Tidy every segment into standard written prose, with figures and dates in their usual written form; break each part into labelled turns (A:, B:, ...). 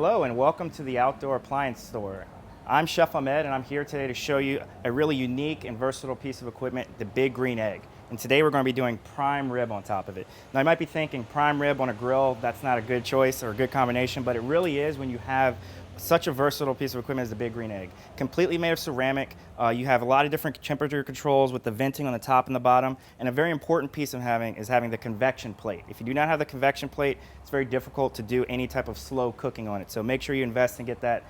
A: Hello and welcome to the Outdoor Appliance Store. I'm Chef Ahmed and I'm here today to show you a really unique and versatile piece of equipment, the Big Green Egg. And today we're going to be doing prime rib on top of it. Now you might be thinking prime rib on a grill, that's not a good choice or a good combination, but it really is when you have such a versatile piece of equipment as the Big Green Egg. Completely made of ceramic. You have a lot of different temperature controls with the venting on the top and the bottom. And a very important piece of having the convection plate. If you do not have the convection plate, it's very difficult to do any type of slow cooking on it. So make sure you invest and get that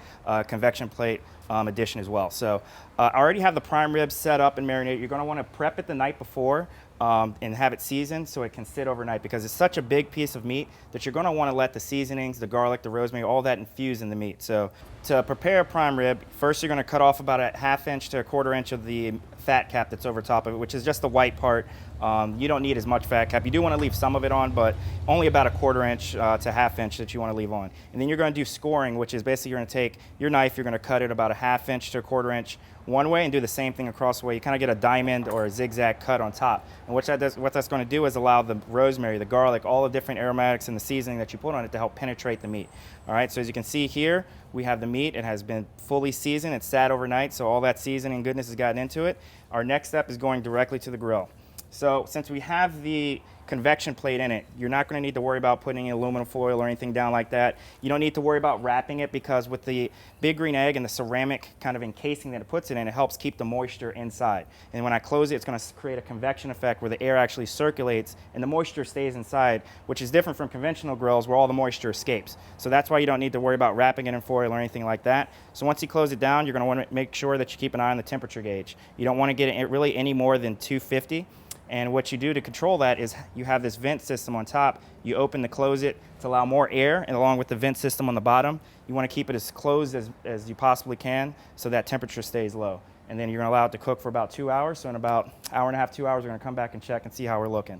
A: convection plate addition as well. So I already have the prime rib set up and marinated. You're going to want to prep it the night before and have it seasoned so it can sit overnight, because it's such a big piece of meat that you're going to want to let the seasonings, the garlic, the rosemary, all that infuse in the meat. So to prepare a prime rib, first you're going to cut off about a 1/2 inch to 1/4 inch of the fat cap that's over top of it, which is just the white part. You don't need as much fat cap. You do want to leave some of it on, but only about a 1/4 inch to 1/2 inch that you want to leave on. And then you're going to do scoring, which is basically you're going to take your knife, you're going to cut it about a 1/2 inch to a 1/4 inch one way and do the same thing across the way. You kind of get a diamond or a zigzag cut on top. And what that's going to do is allow the rosemary, the garlic, all the different aromatics and the seasoning that you put on it to help penetrate the meat. All right, so as you can see here, we have the meat. It has been fully seasoned. It's sat overnight, so all that seasoning and goodness has gotten into it. Our next step is going directly to the grill. So since we have the convection plate in it, you're not going to need to worry about putting aluminum foil or anything down like that. You don't need to worry about wrapping it, because with the Big Green Egg and the ceramic kind of encasing that it puts it in, it helps keep the moisture inside. And when I close it, it's going to create a convection effect where the air actually circulates and the moisture stays inside, which is different from conventional grills where all the moisture escapes. So that's why you don't need to worry about wrapping it in foil or anything like that. So once you close it down, you're going to want to make sure that you keep an eye on the temperature gauge. You don't want to get it really any more than 250. And what you do to control that is you have this vent system on top. You open to close it to allow more air, and along with the vent system on the bottom, you want to keep it as closed as you possibly can so that temperature stays low. And then you're going to allow it to cook for about 2 hours. So in about 1.5 hours, 2 hours, we're going to come back and check and see how we're looking.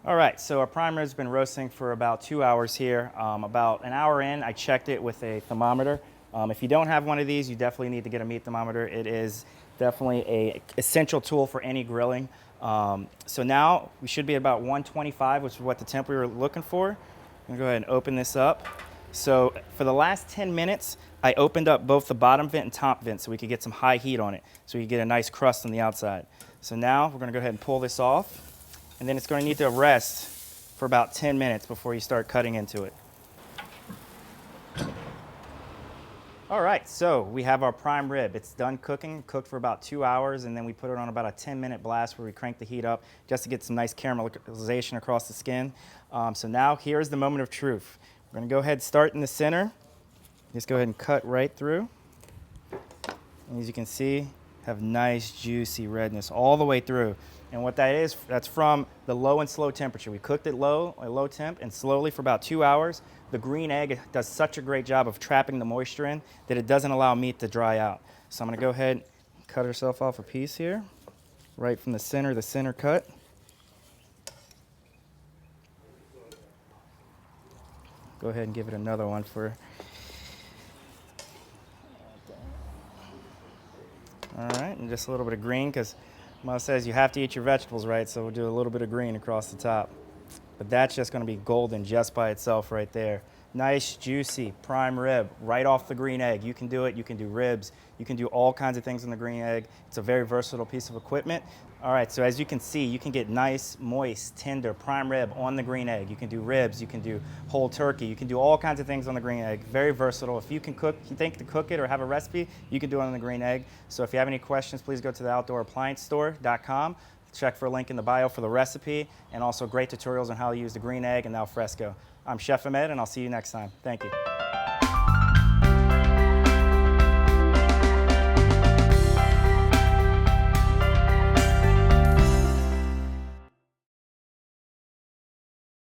A: All right, so our prime rib's been roasting for about 2 hours here. About an hour in, I checked it with a thermometer. If you don't have one of these, you definitely need to get a meat thermometer. It is definitely an essential tool for any grilling. So now we should be at about 125, which is what the temp we were looking for. I'm gonna go ahead and open this up. So for the last 10 minutes, I opened up both the bottom vent and top vent so we could get some high heat on it, so we could get a nice crust on the outside. So now we're gonna go ahead and pull this off, and then it's gonna need to rest for about 10 minutes before you start cutting into it. All right, so we have our prime rib. It's done cooking, cooked for about 2 hours, and then we put it on about a 10-minute blast where we crank the heat up just to get some nice caramelization across the skin. So now here's the moment of truth. We're gonna go ahead and start in the center. Just go ahead and cut right through. And as you can see, have nice juicy redness all the way through. And what that is, that's from the low and slow temperature. We cooked it low temp and slowly for about 2 hours. The green egg does such a great job of trapping the moisture in that it doesn't allow meat to dry out. So I'm gonna go ahead and cut ourselves off a piece here, right from the center cut. Go ahead and give it another one for. All right, and just a little bit of green, because Mom says you have to eat your vegetables right, so we'll do a little bit of green across the top. But that's just gonna be golden just by itself right there. Nice, juicy prime rib right off the green egg. You can do it, you can do ribs, you can do all kinds of things on the green egg. It's a very versatile piece of equipment. All right, so as you can see, you can get nice, moist, tender prime rib on the green egg. You can do ribs, you can do whole turkey, you can do all kinds of things on the green egg. Very versatile. If you can cook, you think to cook it or have a recipe, you can do it on the green egg. So if you have any questions, please go to the outdoorappliancestore.com. Check for a link in the bio for the recipe, and also great tutorials on how to use the green egg and the al fresco. I'm Chef Ahmed, and I'll see you next time. Thank you.